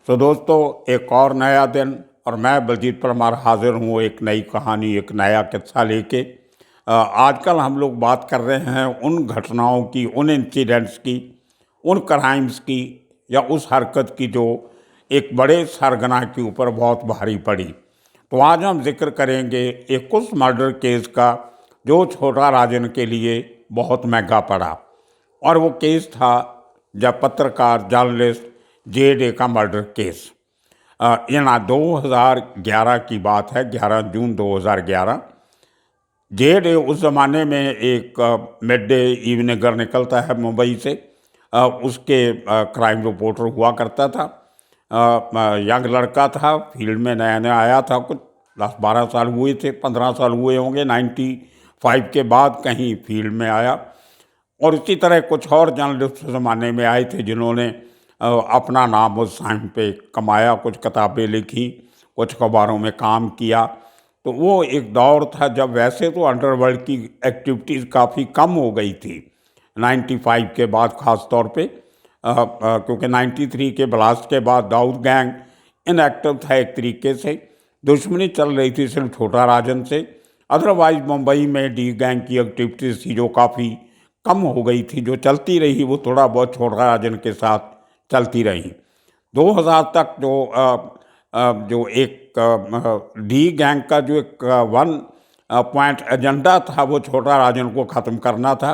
तो दोस्तों, एक और नया दिन और मैं बलजीत परमार हाजिर हूँ एक नई कहानी, एक नया किस्सा लेके। आजकल हम लोग बात कर रहे हैं उन घटनाओं की, उन इंसिडेंट्स की, उन क्राइम्स की या उस हरकत की जो एक बड़े सरगना के ऊपर बहुत भारी पड़ी। तो आज हम जिक्र करेंगे एक उस मर्डर केस का जो छोटा राजन के लिए बहुत महंगा पड़ा। और वो केस था जब पत्रकार जर्नलिस्ट जे.डे का मर्डर केस। ये ना 2011 की बात है, 11 जून 2011। जे.डे उस ज़माने में एक मिड डे इवनिंगर निकलता है मुंबई से। उसके क्राइम रिपोर्टर हुआ करता था। यंग लड़का था, फील्ड में नया नया आया था, कुछ 10-12 साल हुए थे, 15 साल हुए होंगे। 95 के बाद कहीं फील्ड में आया। और इसी तरह कुछ और जर्नलिस्ट ज़माने में आए थे जिन्होंने अपना नाम उस टाइम पे कमाया, कुछ किताबें लिखी, कुछ अखबारों में काम किया। तो वो एक दौर था जब वैसे तो अंडरवर्ल्ड की एक्टिविटीज़ काफ़ी कम हो गई थी 95 के बाद, ख़ास तौर पे क्योंकि 93 के ब्लास्ट के बाद दाऊद गैंग इनएक्टिव था एक तरीके से। दुश्मनी चल रही थी सिर्फ छोटा राजन से। अदरवाइज मुंबई में डी गैंग की एक्टिविटीज़ थी जो काफ़ी कम हो गई थी, जो चलती रही वो थोड़ा बहुत छोटा राजन के साथ चलती रही। 2000 तक जो एक डी गैंग का जो एक वन पॉइंट एजेंडा था वो छोटा राजन को ख़त्म करना था,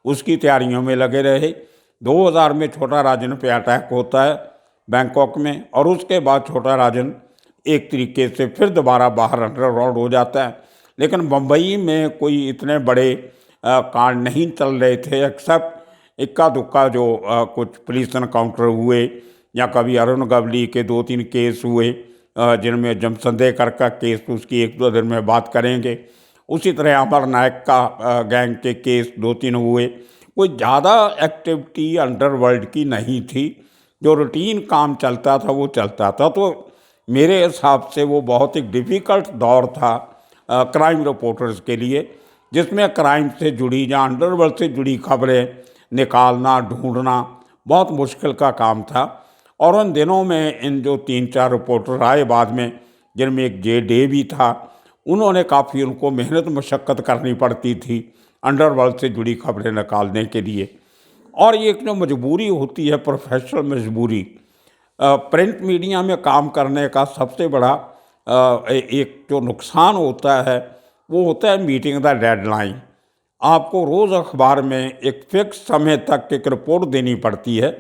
उसकी तैयारियों में लगे रहे। 2000 में छोटा राजन पे अटैक होता है बैंकॉक में, और उसके बाद छोटा राजन एक तरीके से फिर दोबारा बाहर अंडरग्राउंड हो जाता है। लेकिन मुंबई में कोई इतने बड़े कांड नहीं चल रहे थे, एक्सेप्ट इक्का दुक्का जो कुछ पुलिस एनकाउंटर हुए, या कभी अरुण गवली के 2-3 केस हुए, जिनमें जमसंदेकर का केस तो उसकी 1-2 दिन में बात करेंगे। उसी तरह अमर नायक का गैंग के केस 2-3 हुए। कोई ज़्यादा एक्टिविटी अंडरवर्ल्ड की नहीं थी, जो रूटीन काम चलता था वो चलता था। तो मेरे हिसाब से वो बहुत ही डिफ़िकल्ट दौर था क्राइम रिपोर्टर्स के लिए, जिसमें क्राइम से जुड़ी या अंडरवर्ल्ड से जुड़ी खबरें निकालना, ढूंढना बहुत मुश्किल का काम था। और उन दिनों में इन जो 3-4 रिपोर्टर आए बाद में, जिनमें एक जे.डे भी था, उन्होंने काफ़ी, उनको मेहनत मशक्क़त करनी पड़ती थी अंडरवर्ल्ड से जुड़ी खबरें निकालने के लिए। और ये एक जो मजबूरी होती है, प्रोफेशनल मजबूरी, प्रिंट मीडिया में काम करने का सबसे बड़ा एक जो नुकसान होता है वो होता है मीटिंग द डेडलाइन। आपको रोज़ अखबार में एक फिक्स समय तक एक रिपोर्ट देनी पड़ती है,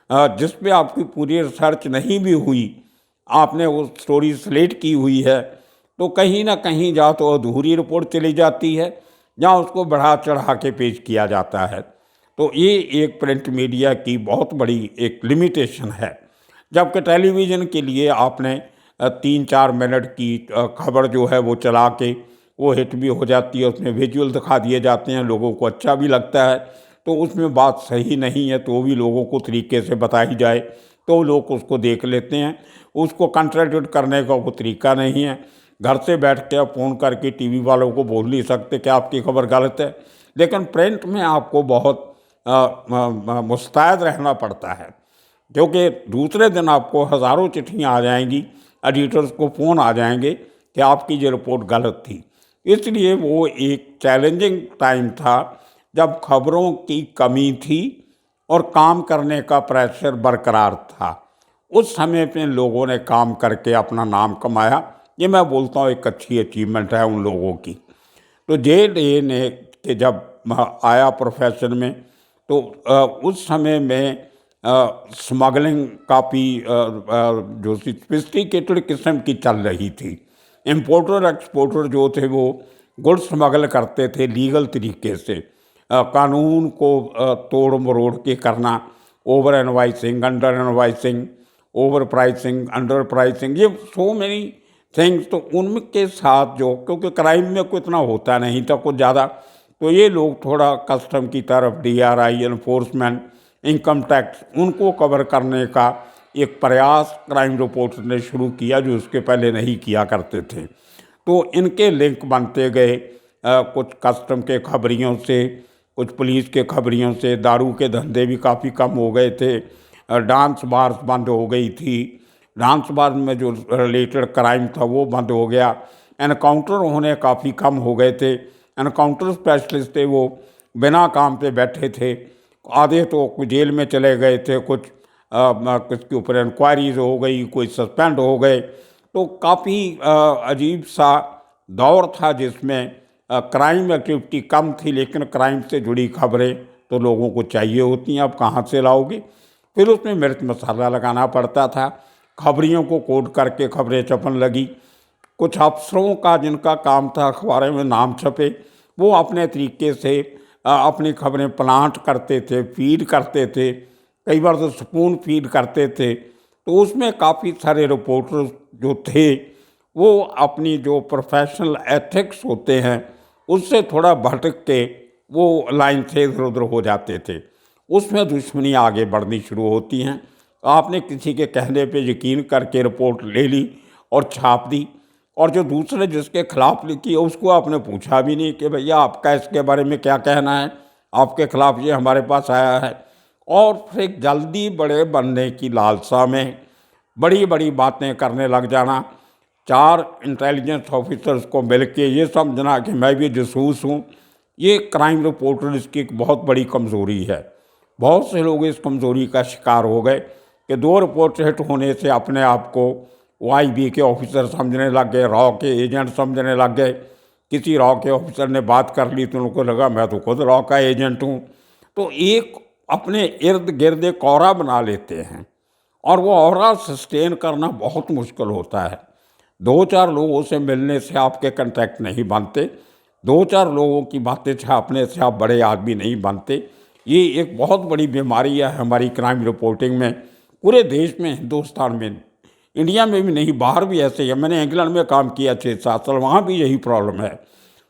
जिसमें आपकी पूरी रिसर्च नहीं भी हुई, आपने वो स्टोरी स्लेट की हुई है, तो कहीं ना कहीं या तो अधूरी रिपोर्ट चली जाती है या उसको बढ़ा चढ़ा के पेश किया जाता है। तो ये एक प्रिंट मीडिया की बहुत बड़ी एक लिमिटेशन है। जबकि टेलीविज़न के लिए आपने 3-4 मिनट की खबर जो है वो चला के वो हिट भी हो जाती है, उसमें विजुअल दिखा दिए जाते हैं, लोगों को अच्छा भी लगता है। तो उसमें बात सही नहीं है तो भी लोगों को तरीके से बताई जाए तो लोग उसको देख लेते हैं। उसको कंट्राडिक्ट करने का कोई तरीका नहीं है। घर से बैठ के आप फ़ोन करके टीवी वालों को बोल नहीं सकते कि आपकी खबर गलत है। लेकिन प्रिंट में आपको बहुत मुस्तैद रहना पड़ता है, क्योंकि दूसरे दिन आपको हज़ारों चिट्ठियाँ आ जाएंगी, एडिटर्स को फ़ोन आ जाएंगे कि आपकी ये रिपोर्ट गलत थी। इसलिए वो एक चैलेंजिंग टाइम था जब खबरों की कमी थी और काम करने का प्रेशर बरकरार था। उस समय पे लोगों ने काम करके अपना नाम कमाया। ये मैं बोलता हूँ एक अच्छी अचीवमेंट है उन लोगों की। तो जे.डे ने कि जब आया प्रोफेशन में, तो उस समय में स्मगलिंग काफ़ी जो सोफिस्टिकेटेड किस्म की चल रही थी। इम्पोर्टर एक्सपोर्टर जो थे वो गुड स्मगल करते थे लीगल तरीके से। कानून को तोड़ मरोड़ के करना, over invoicing, under invoicing, over pricing, under pricing, ये सो मेनी थिंग्स। तो उनके साथ जो, क्योंकि क्राइम में कोई इतना होता नहीं था कुछ ज़्यादा, तो ये लोग थोड़ा कस्टम की तरफ, DRI, एनफोर्समेंट, इनकम टैक्स, उनको कवर करने का एक प्रयास क्राइम रिपोर्ट ने शुरू किया जो उसके पहले नहीं किया करते थे। तो इनके लिंक बनते गए कुछ कस्टम के खबरियों से, कुछ पुलिस के खबरियों से। दारू के धंधे भी काफ़ी कम हो गए थे, डांस बार्स बंद हो गई थी, विधानसभा में जो रिलेटेड क्राइम था वो बंद हो गया, एनकाउंटर होने काफ़ी कम हो गए थे। एनकाउंटर स्पेशलिस्ट थे, वो बिना काम पे बैठे थे, आधे तो कुछ जेल में चले गए थे, कुछ किसके ऊपर इंक्वायरीज हो गई, कोई सस्पेंड हो गए। तो काफ़ी अजीब सा दौर था जिसमें क्राइम एक्टिविटी कम थी, लेकिन क्राइम से जुड़ी खबरें तो लोगों को चाहिए होती हैं, अब कहाँ से लाओगे। फिर उसमें मिर्च मसाला लगाना पड़ता था, खबरियों को कोड करके खबरें छपन लगी। कुछ अफसरों का जिनका काम था अखबारों में नाम छपे, वो अपने तरीके से अपनी खबरें प्लांट करते थे, फीड करते थे, कई बार तो स्पून फीड करते थे। तो उसमें काफ़ी सारे रिपोर्टर जो थे वो अपनी जो प्रोफेशनल एथिक्स होते हैं उससे थोड़ा भटक के वो लाइन से इधर उधर हो जाते थे। उसमें दुश्मनी आगे बढ़नी शुरू होती हैं। आपने किसी के कहने पे यकीन करके रिपोर्ट ले ली और छाप दी, और जो दूसरे जिसके खिलाफ लिखी है उसको आपने पूछा भी नहीं कि भैया आपका इसके बारे में क्या कहना है, आपके खिलाफ ये हमारे पास आया है। और फिर जल्दी बड़े बनने की लालसा में बड़ी बड़ी बातें करने लग जाना, चार इंटेलिजेंस ऑफिसर्स को मिल के ये समझना कि मैं भी जासूस हूँ, ये क्राइम रिपोर्टर्स की एक बहुत बड़ी कमज़ोरी है। बहुत से लोग इस कमज़ोरी का शिकार हो गए कि दो रिपोर्ट हिट होने से अपने आप को OIB के ऑफिसर समझने लग गए, रॉ के एजेंट समझने लग गए। किसी रॉ के ऑफिसर ने बात कर ली तो उनको लगा मैं तो खुद रॉ का एजेंट हूँ। तो एक अपने इर्द गिर्द एक ऑरा बना लेते हैं, और वो ऑरा सस्टेन करना बहुत मुश्किल होता है। दो चार लोगों से मिलने से आपके कंटेक्ट नहीं बनते, दो चार लोगों की बातें छापने से आप बड़े आदमी नहीं बनते। ये एक बहुत बड़ी बीमारी है हमारी क्राइम रिपोर्टिंग में, पूरे देश में, हिंदुस्तान में, इंडिया में भी नहीं, बाहर भी ऐसे ही है। मैंने इंग्लैंड में काम किया 6-7 साल, वहाँ भी यही प्रॉब्लम है।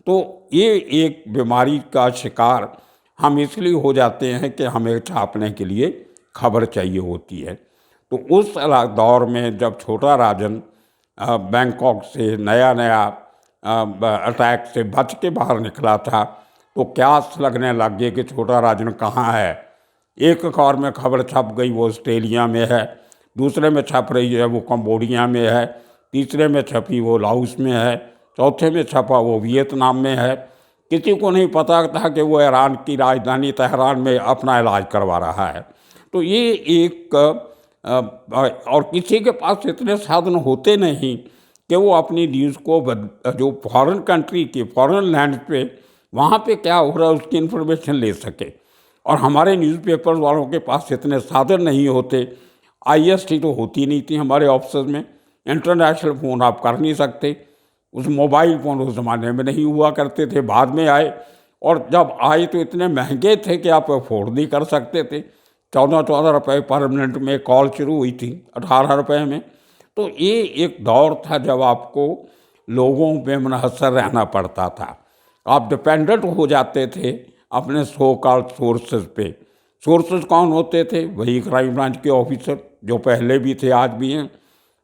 तो ये एक बीमारी का शिकार हम इसलिए हो जाते हैं कि हमें छापने के लिए खबर चाहिए होती है। तो उस दौर में जब छोटा राजन बैंकॉक से नया नया अटैक से बच के बाहर निकला था, तो क्यास लगने लग गए कि छोटा राजन कहाँ है। एक अखबार में खबर छप गई वो ऑस्ट्रेलिया में है, दूसरे में छप रही है वो कंबोडिया में है, तीसरे में छपी वो लाओस में है, चौथे में छपा वो वियतनाम में है। किसी को नहीं पता था कि वो ईरान की राजधानी तेहरान में अपना इलाज करवा रहा है। तो ये एक और किसी के पास इतने साधन होते नहीं कि वो अपनी न्यूज़ को जो फॉरेन कंट्री की फॉरेन लैंड पे वहाँ पे क्या हो रहा है उसकी इन्फॉर्मेशन ले सके। और हमारे न्यूज़पेपर वालों के पास इतने साधन नहीं होते। IST तो होती नहीं थी हमारे ऑफिस में, इंटरनेशनल फ़ोन आप कर नहीं सकते। उस मोबाइल फ़ोन उस ज़माने में नहीं हुआ करते थे, बाद में आए, और जब आए तो इतने महंगे थे कि आप अफोर्ड नहीं कर सकते थे। 14-14 रुपये पर मिनट में कॉल शुरू हुई थी, 18 रुपये में। तो ये एक दौर था जब आपको लोगों पे मुनहसर रहना पड़ता था, आप डिपेंडेंट हो जाते थे अपने सो कॉल्ड सोर्सेज पे। सोर्सेज कौन होते थे? वही क्राइम ब्रांच के ऑफिसर जो पहले भी थे आज भी हैं।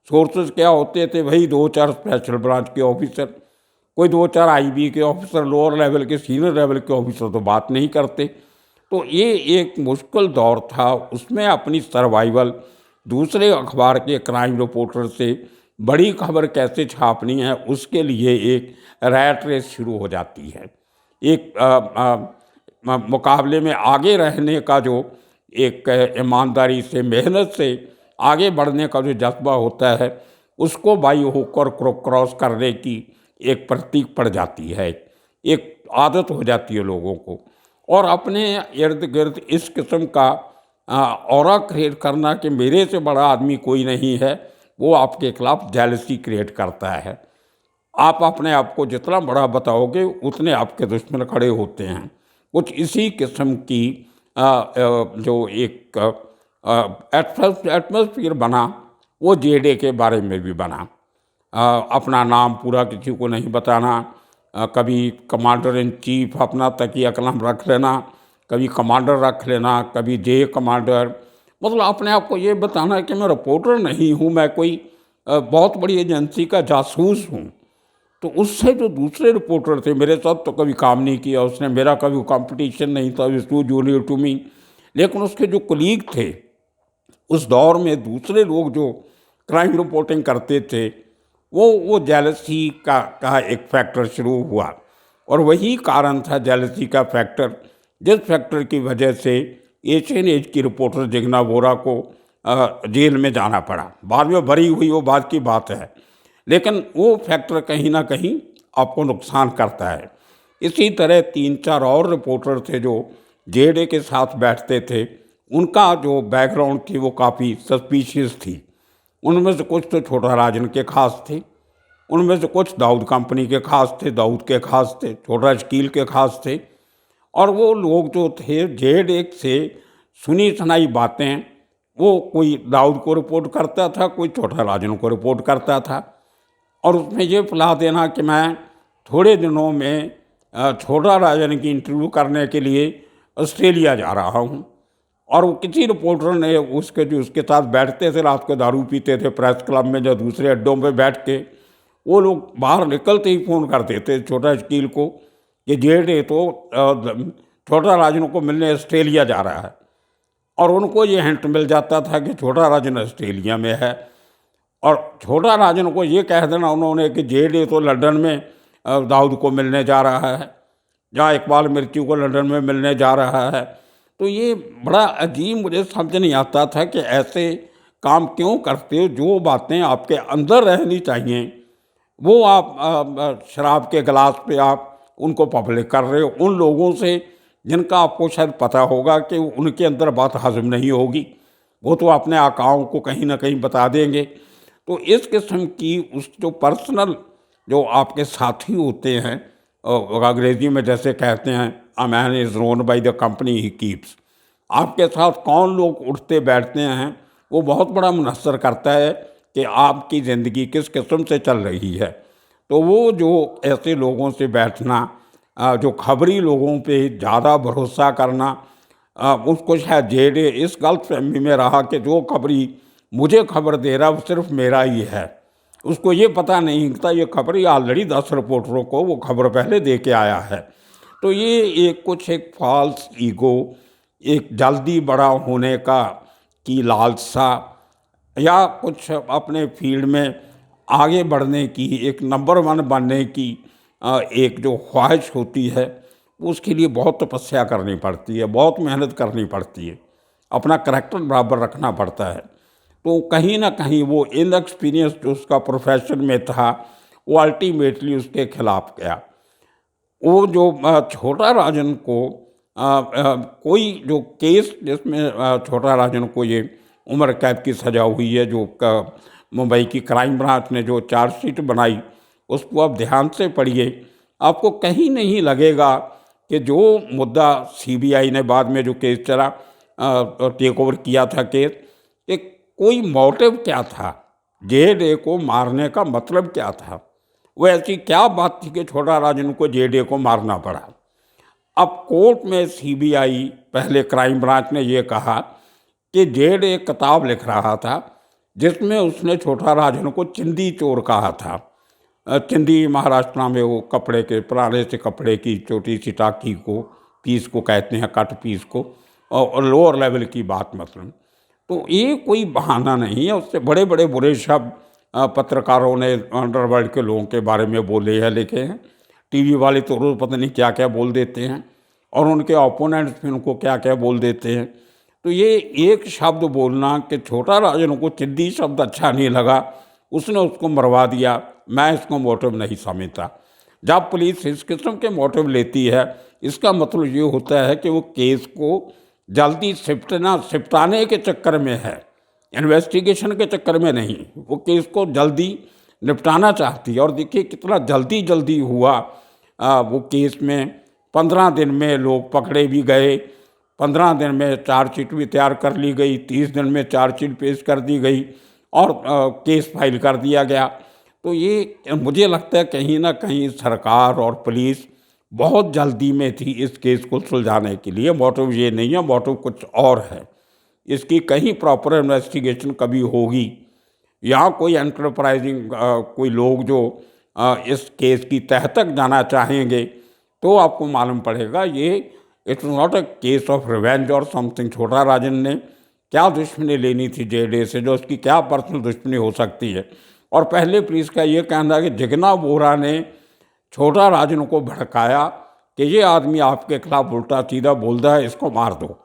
सोर्सेज क्या होते थे? वही 2-4 स्पेशल ब्रांच के ऑफिसर, कोई 2-4 IB के ऑफिसर, लोअर लेवल के, सीनियर लेवल के ऑफिसर तो बात नहीं करते। तो ये एक मुश्किल दौर था, उसमें अपनी सर्वाइवल दूसरे अखबार के क्राइम रिपोर्टर से बड़ी खबर कैसे छापनी है उसके लिए एक रैट रेस शुरू हो जाती है। एक मुकाबले में आगे रहने का जो एक ईमानदारी से, मेहनत से आगे बढ़ने का जो जज्बा होता है उसको बाई होकर क्रॉस करने की एक प्रतीक पड़ जाती है, एक आदत हो जाती है लोगों को। और अपने इर्द गिर्द इस किस्म का ऑरा क्रिएट करना कि मेरे से बड़ा आदमी कोई नहीं है, वो आपके खिलाफ जेलसी क्रिएट करता है। आप अपने आप को जितना बड़ा बताओगे उतने आपके दुश्मन खड़े होते हैं। कुछ इसी किस्म की जो एक एटमॉस्फेयर बना वो JD के बारे में भी बना। अपना नाम पूरा किसी को नहीं बताना, कभी कमांडर इन चीफ अपना तकिया कलम रख लेना, कभी कमांडर रख लेना, कभी J कमांडर, मतलब अपने आप को ये बताना कि मैं रिपोर्टर नहीं हूँ, मैं कोई बहुत बड़ी एजेंसी का जासूस हूँ। तो उससे जो दूसरे रिपोर्टर थे, मेरे साथ तो कभी काम नहीं किया उसने, मेरा कभी कंपटीशन नहीं था, is too junior to me, लेकिन उसके जो कलीग थे उस दौर में, दूसरे लोग जो क्राइम रिपोर्टिंग करते थे, वो जेलसी का एक फैक्टर शुरू हुआ। और वही कारण था जेलसी का फैक्टर, जिस फैक्टर की वजह से एशियन एज की रिपोर्टर जिग्ना बोरा को जेल में जाना पड़ा। बाद में भरी हुई वो बात की बात है, लेकिन वो फैक्टर कहीं ना कहीं आपको नुकसान करता है। इसी तरह 3-4 और रिपोर्टर थे जो जेडे के साथ बैठते थे, उनका जो बैकग्राउंड थी वो काफ़ी सस्पिशियस थी। उनमें से कुछ तो छोटा राजन के खास थे, उनमें से कुछ दाऊद कंपनी के खास थे, दाऊद के खास थे, छोटा शकील के खास थे। और वो लोग जो थे जेड एक से सुनी सुनाई बातें वो कोई दाऊद को रिपोर्ट करता था, कोई छोटा राजन को रिपोर्ट करता था। और उसमें ये फैला देना कि मैं थोड़े दिनों में छोटा राजन की इंटरव्यू करने के लिए ऑस्ट्रेलिया जा रहा हूँ। और वो किसी रिपोर्टर ने उसके जो उसके साथ बैठते थे, रात को दारू पीते थे प्रेस क्लब में, जो दूसरे अड्डों पे बैठ के, वो लोग बाहर निकलते ही फ़ोन कर देते छोटा शकील को कि जेडे तो छोटा राजन को मिलने ऑस्ट्रेलिया जा रहा है। और उनको ये हिंट मिल जाता था कि छोटा राजन ऑस्ट्रेलिया में है। और छोटा राजन को ये कह देना उन्होंने कि जेडे तो लंदन में दाऊद को मिलने जा रहा है, या इकबाल मिर्ची को लंदन में मिलने जा रहा है। तो ये बड़ा अजीब, मुझे समझ नहीं आता था कि ऐसे काम क्यों करते हो। जो बातें आपके अंदर रहनी चाहिए वो आप शराब के गिलास पे आप उनको पब्लिक कर रहे हो, उन लोगों से जिनका आपको शायद पता होगा कि उनके अंदर बात हजम नहीं होगी, वो तो अपने आकाओं को कहीं ना कहीं बता देंगे। तो इस किस्म की उस जो पर्सनल जो आपके साथी होते हैं, अंग्रेजी में जैसे कहते हैं a man is known by the company he keeps, आपके साथ कौन लोग उठते बैठते हैं वो बहुत बड़ा मुनस्सर करता है कि आपकी ज़िंदगी किस किस्म से चल रही है। तो वो जो ऐसे लोगों से बैठना, जो खबरी लोगों पे ज़्यादा भरोसा करना, उसको शायद जेडे इस गलतफहमी में रहा कि जो खबरी मुझे खबर दे रहा वो सिर्फ मेरा ही है। उसको ये पता नहीं था ये खबरी ऑलरेडी 10 रिपोर्टरों को वो खबर पहले दे के आया है। तो ये एक फॉल्स ईगो, एक जल्दी बड़ा होने की लालसा, या कुछ अपने फील्ड में आगे बढ़ने की, एक नंबर 1 बनने की एक जो ख्वाहिश होती है, उसके लिए बहुत तपस्या करनी पड़ती है, बहुत मेहनत करनी पड़ती है, अपना करैक्टर बराबर रखना पड़ता है। तो कहीं ना कहीं वो इनएक्सपीरियंस जो उसका प्रोफेशन में था वो अल्टीमेटली उसके खिलाफ गया। वो जो छोटा राजन को कोई जो केस जिसमें छोटा राजन को ये उम्र कैद की सज़ा हुई है, जो मुंबई की क्राइम ब्रांच ने जो चार्जशीट बनाई, उसको आप ध्यान से पढ़िए, आपको कहीं नहीं लगेगा कि जो मुद्दा सीबीआई ने बाद में जो केस चला, टेक ओवर किया था केस, कि कोई मोटिव क्या था, जेडे को मारने का मतलब क्या था, वो ऐसी क्या बात थी कि छोटा राजन को जेडे को मारना पड़ा। अब कोर्ट में सीबीआई, पहले क्राइम ब्रांच ने ये कहा कि जेडे एक किताब लिख रहा था जिसमें उसने छोटा राजन को चिंदी चोर कहा था। चिंदी महाराष्ट्र में वो कपड़े के, पुराने से कपड़े की छोटी सी टाकी को, पीस को कहते हैं, कट पीस को, और लोअर लेवल की बात मतलब। तो ये कोई बहाना नहीं है, उससे बड़े बड़े बुरे शब्द पत्रकारों ने अंडरवर्ल्ड के लोगों के बारे में बोले हैं, लिखे हैं। टीवी वाले तो रोज़ पता नहीं क्या क्या बोल देते हैं, और उनके ओपोनेंट्स भी उनको क्या क्या बोल देते हैं। तो ये एक शब्द बोलना कि छोटा राजन को चिद्दी शब्द अच्छा नहीं लगा, उसने उसको मरवा दिया, मैं इसको मोटिव नहीं समझता। जब पुलिस इस किस्म के मोटिव लेती है, इसका मतलब ये होता है कि वो केस को जल्दी सिपटाने के चक्कर में है, इन्वेस्टिगेशन के चक्कर में नहीं। वो केस को जल्दी निपटाना चाहती है। और देखिए कितना जल्दी जल्दी हुआ वो केस में। 15 दिन में लोग पकड़े भी गए, 15 दिन में चार्जशीट भी तैयार कर ली गई, 30 दिन में चार्जशीट पेश कर दी गई, और केस फाइल कर दिया गया। तो ये मुझे लगता है कहीं ना कहीं सरकार और पुलिस बहुत जल्दी में थी इस केस को सुलझाने के लिए। मोटिव ये नहीं है, मोटिव कुछ और है। इसकी कहीं प्रॉपर इन्वेस्टिगेशन कभी होगी, या कोई एंटरप्राइजिंग कोई लोग जो इस केस की तह तक जाना चाहेंगे, तो आपको मालूम पड़ेगा ये it's not a case of revenge और समथिंग। छोटा राजन ने क्या दुश्मनी लेनी थी जेडे से, जो उसकी क्या पर्सनल दुश्मनी हो सकती है। और पहले पुलिस का ये कहना है कि जिगना बोरा ने छोटा राजन को भड़काया कि ये आदमी आपके खिलाफ उल्टा सीधा बोलता है, इसको मार दो।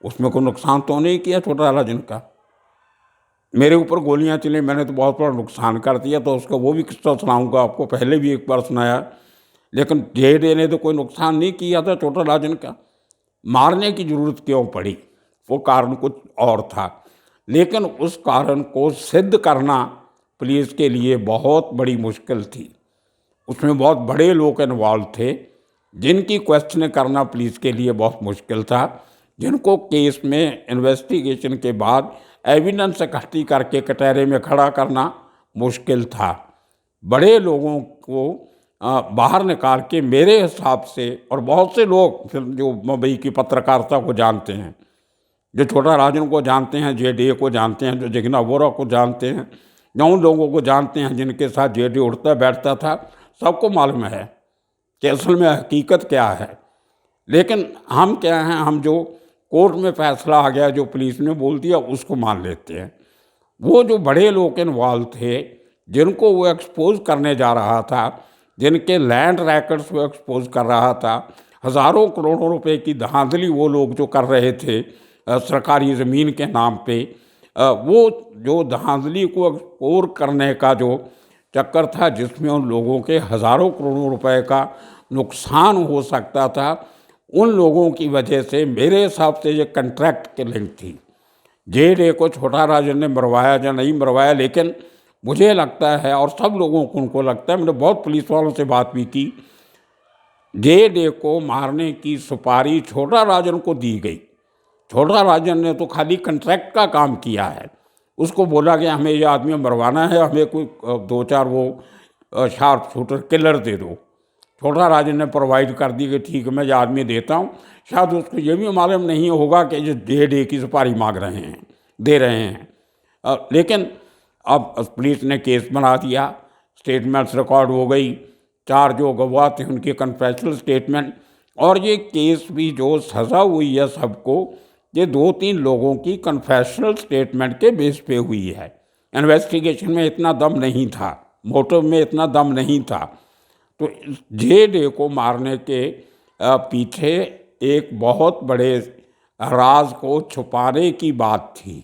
उसमें कोई नुकसान तो नहीं किया छोटा राजन का। मेरे ऊपर गोलियां चली, मैंने तो बहुत बड़ा नुकसान कर दिया, तो उसका वो भी किस्सा सुनाऊंगा आपको, पहले भी एक बार सुनाया। लेकिन जेडे ने तो कोई नुकसान नहीं किया था छोटा राजन का, मारने की जरूरत क्यों पड़ी, वो कारण कुछ और था। लेकिन उस कारण को सिद्ध करना पुलिस के लिए बहुत बड़ी मुश्किल थी। उसमें बहुत बड़े लोग इन्वॉल्व थे जिनकी क्वेश्चन करना पुलिस के लिए बहुत मुश्किल था, जिनको केस में इन्वेस्टिगेशन के बाद एविडेंस इकट्ठी करके कटहरे में खड़ा करना मुश्किल था। बड़े लोगों को बाहर निकाल के मेरे हिसाब से, और बहुत से लोग फिर जो मुंबई की पत्रकारिता को जानते हैं, जो छोटा राजन को जानते हैं, जेडे को जानते हैं, जो जिगना बोरा को जानते हैं, जो उन लोगों को जानते हैं जिनके साथ जेडे उठता बैठता था, सबको मालूम है कि असल में हकीकत क्या है। लेकिन हम क्या हैं, हम जो कोर्ट में फैसला आ गया, जो पुलिस ने बोल दिया, उसको मान लेते हैं। वो जो बड़े लोग इन्वॉल्व थे, जिनको वो एक्सपोज करने जा रहा था, जिनके लैंड रैकेट्स वो एक्सपोज कर रहा था, हज़ारों करोड़ों रुपए की धांधली वो लोग जो कर रहे थे सरकारी ज़मीन के नाम पे, वो जो धांधली को एक्सपोज करने का जो चक्कर था, जिसमें उन लोगों के हज़ारों करोड़ों रुपए का नुकसान हो सकता था, उन लोगों की वजह से मेरे हिसाब से ये कंट्रैक्ट किलिंग थी। जेडे को छोटा राजन ने मरवाया या नहीं मरवाया, लेकिन मुझे लगता है, और सब लोगों को उनको लगता है, मैंने बहुत पुलिस वालों से बात भी की, जेडे को मारने की सुपारी छोटा राजन को दी गई। छोटा राजन ने तो खाली कंट्रैक्ट का काम किया है। उसको बोला कि हमें ये आदमी मरवाना है, हमें कोई 2-4 वो शार्प शूटर किलर दे दो। छोटा राजन ने प्रोवाइड कर दी कि ठीक है मैं ये आदमी देता हूँ। शायद उसको ये भी मालूम नहीं होगा कि ये जेडे की सुपारी मांग रहे हैं, दे रहे हैं। लेकिन अब पुलिस ने केस बना दिया, स्टेटमेंट्स रिकॉर्ड हो गई, 4 जो गवाह थे उनके कन्फेशनल स्टेटमेंट, और ये केस भी जो सज़ा हुई है सबको, ये 2-3 लोगों की कन्फेशनल स्टेटमेंट के बेस पे हुई है। इन्वेस्टिगेशन में इतना दम नहीं था, मोटिव में इतना दम नहीं था। तो जेडे को मारने के पीछे एक बहुत बड़े राज को छुपाने की बात थी।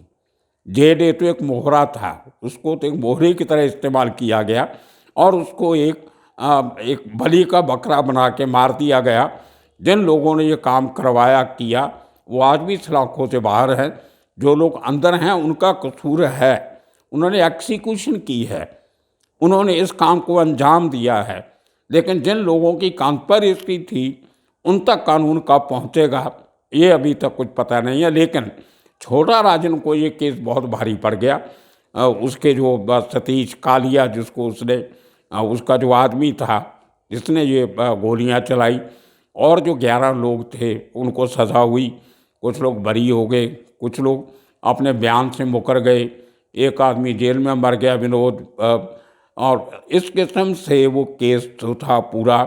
जेडे तो एक मोहरा था, उसको तो एक मोहरे की तरह इस्तेमाल किया गया, और उसको एक बलि का बकरा बना के मार दिया गया। जिन लोगों ने ये काम करवाया किया, वो आज भी सलाखों से बाहर हैं। जो लोग अंदर हैं उनका कसूर है, उन्होंने एक्सीक्यूशन की है, उन्होंने इस काम को अंजाम दिया है। लेकिन जिन लोगों की कॉन्स्पिरेसी थी, उन तक कानून कब पहुंचेगा ये अभी तक कुछ पता नहीं है। लेकिन छोटा राजन को ये केस बहुत भारी पड़ गया। उसके जो सतीश कालिया, जिसको उसने उसका जो आदमी था जिसने ये गोलियां चलाई, और जो 11 लोग थे उनको सज़ा हुई। कुछ लोग बरी हो गए, कुछ लोग अपने बयान से मुकर गए, एक आदमी जेल में मर गया, विनोद। और इस किस्म से वो केस जो था पूरा,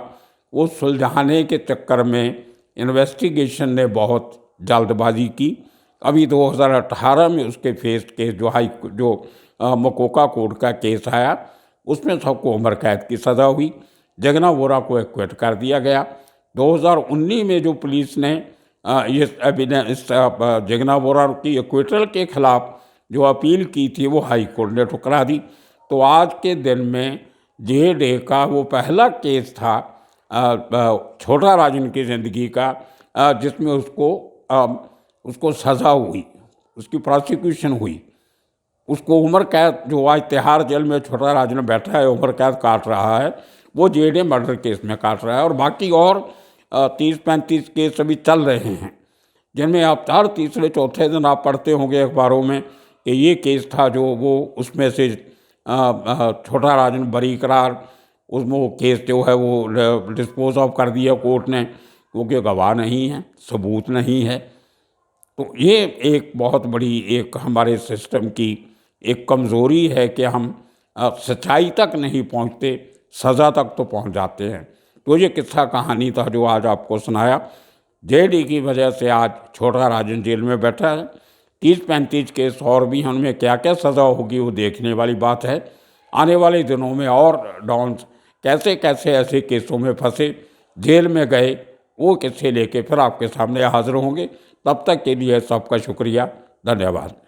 वो सुलझाने के चक्कर में इन्वेस्टिगेशन ने बहुत जल्दबाजी की। अभी 2018 में उसके फेस केस जो मकोका कोर्ट का केस आया, उसमें सबको उम्र कैद की सज़ा हुई। जगना बोरा को एक्विट कर दिया गया। 2019 में जो पुलिस ने इस जगना बोरा की एक्विटल के खिलाफ जो अपील की थी, वो हाई कोर्ट ने ठुकरा दी। तो आज के दिन में जेडे का वो पहला केस था छोटा राजन की ज़िंदगी का, जिसमें उसको सज़ा हुई, उसकी प्रोसिक्यूशन हुई। उसको उम्र कैद, जो आज तिहाड़ जेल में छोटा राजन बैठा है, उम्र कैद काट रहा है, वो जेडे मर्डर केस में काट रहा है। और बाकी और 30-35 केस अभी चल रहे हैं, जिनमें आप हर तीसरे चौथे दिन आप पढ़ते होंगे अखबारों में कि ये केस था, जो वो उसमें से छोटा राजन बरी करार, उसमें वो केस जो है वो डिस्पोज ऑफ कर दिया कोर्ट ने, क्योंकि गवाह नहीं है, सबूत नहीं है। तो ये एक बहुत बड़ी एक हमारे सिस्टम की एक कमज़ोरी है कि हम सच्चाई तक नहीं पहुंचते, सज़ा तक तो पहुंच जाते हैं। तो ये किस्सा कहानी था जो आज आपको सुनाया। जेडी की वजह से आज छोटा राजन जेल में बैठा है। 30-35 केस और भी हैं, उनमें क्या क्या सज़ा होगी वो देखने वाली बात है। आने वाले दिनों में और डॉन्स कैसे कैसे ऐसे केसों में फंसे, जेल में गए, वो किस्से लेके फिर आपके सामने हाजिर होंगे। तब तक के लिए सबका शुक्रिया, धन्यवाद।